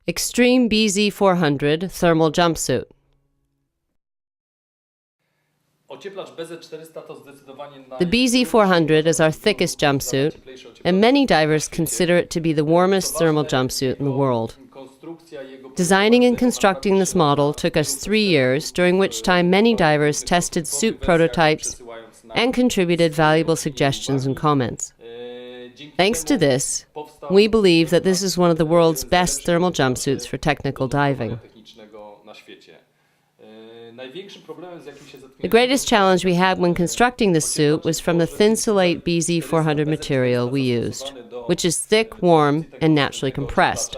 Extreme BZ400 thermal jumpsuit. The BZ400 is our thickest jumpsuit, and many divers consider it to be the warmest thermal jumpsuit in the world. Designing and constructing this model took us 3 years, during which time many divers tested suit prototypes and contributed valuable suggestions and comments. Thanks to this, we believe that this is one of the world's best thermal jumpsuits for technical diving. The greatest challenge we had when constructing this suit was from the Thinsulate BZ400 material we used, which is thick, warm, and naturally compressed.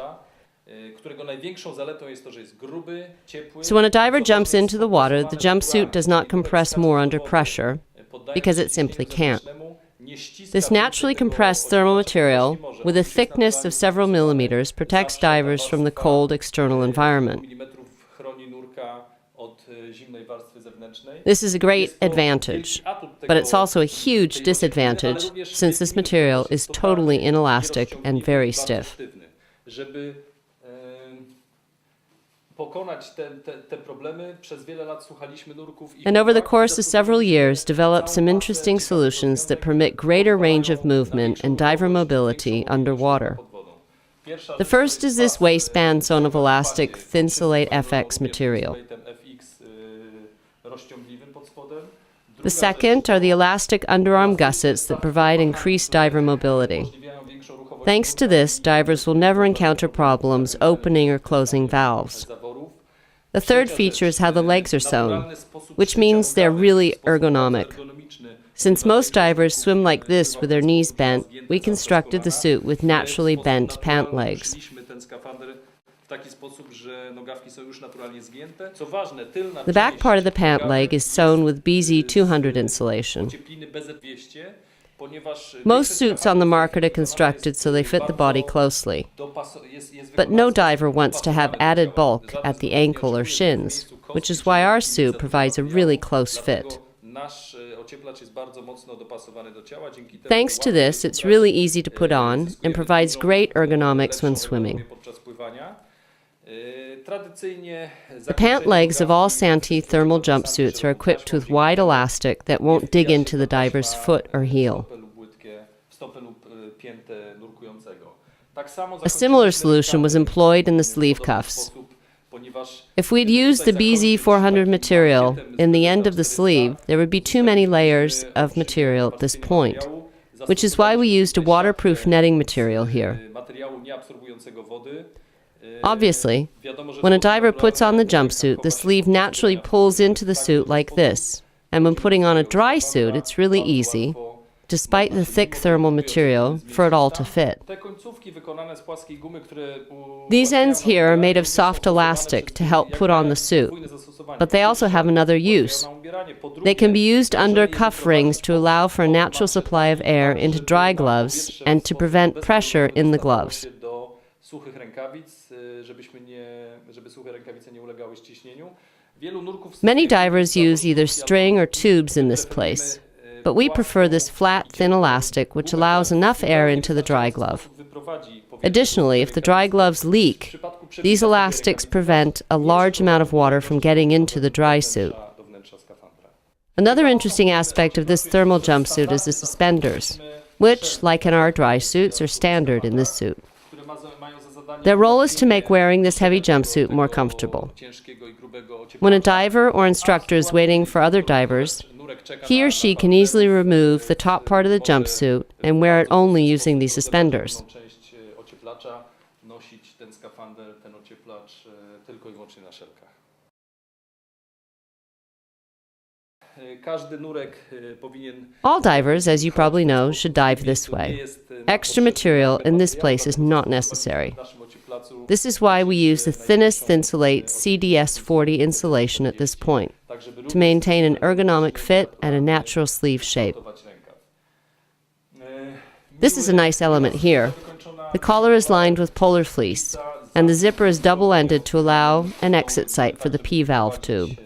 So when a diver jumps into the water, the jumpsuit does not compress more under pressure, because it simply can't. This naturally compressed thermal material, with a thickness of several millimeters, protects divers from the cold external environment. This is a great advantage, but it's also a huge disadvantage since this material is totally inelastic and very stiff. And over the course of several years, developed some interesting solutions that permit greater range of movement and diver mobility underwater. The first is this waistband sewn of elastic Thinsulate FX material. The second are the elastic underarm gussets that provide increased diver mobility. Thanks to this, divers will never encounter problems opening or closing valves. The third feature is how the legs are sewn, which means they're really ergonomic. Since most divers swim like this with their knees bent, we constructed the suit with naturally bent pant legs. The back part of the pant leg is sewn with BZ400 insulation. Most suits on the market are constructed so they fit the body closely. But no diver wants to have added bulk at the ankle or shins, which is why our suit provides a really close fit. Thanks to this, it's really easy to put on and provides great ergonomics when swimming. The pant legs of all Santi thermal jumpsuits are equipped with wide elastic that won't dig into the diver's foot or heel. A similar solution was employed in the sleeve cuffs. If we'd used the BZ400 material in the end of the sleeve, there would be too many layers of material at this point, which is why we used a waterproof netting material here. Obviously, when a diver puts on the jumpsuit, the sleeve naturally pulls into the suit like this, and when putting on a dry suit, it's really easy, despite the thick thermal material, for it all to fit. These ends here are made of soft elastic to help put on the suit, but they also have another use. They can be used under cuff rings to allow for a natural supply of air into dry gloves and to prevent pressure in the gloves. Many divers use either string or tubes in this place, but we prefer this flat, thin elastic which allows enough air into the dry glove. Additionally, if the dry gloves leak, these elastics prevent a large amount of water from getting into the dry suit. Another interesting aspect of this thermal jumpsuit is the suspenders, which, like in our dry suits, are standard in this suit. Their role is to make wearing this heavy jumpsuit more comfortable. When a diver or instructor is waiting for other divers, he or she can easily remove the top part of the jumpsuit and wear it only using these suspenders. All divers, as you probably know, should dive this way. Extra material in this place is not necessary. This is why we use the thinnest Thinsulate CDS40 insulation at this point, to maintain an ergonomic fit and a natural sleeve shape. This is a nice element here. The collar is lined with polar fleece, and the zipper is double-ended to allow an exit site for the P-valve tube.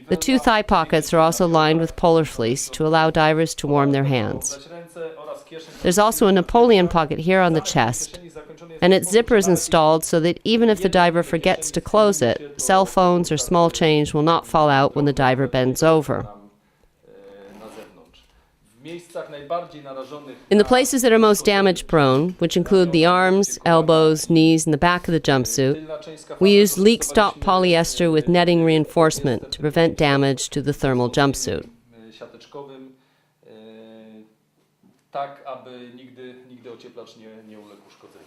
The two thigh pockets are also lined with polar fleece to allow divers to warm their hands. There's also a Napoleon pocket here on the chest, and its zipper is installed so that even if the diver forgets to close it, cell phones or small change will not fall out when the diver bends over. In the places that are most damage prone, which include the arms, elbows, knees, and the back of the jumpsuit, we use leak-stop polyester with netting reinforcement to prevent damage to the thermal jumpsuit. Tak, aby nigdy ocieplacz nie uległ uszkodzeniu.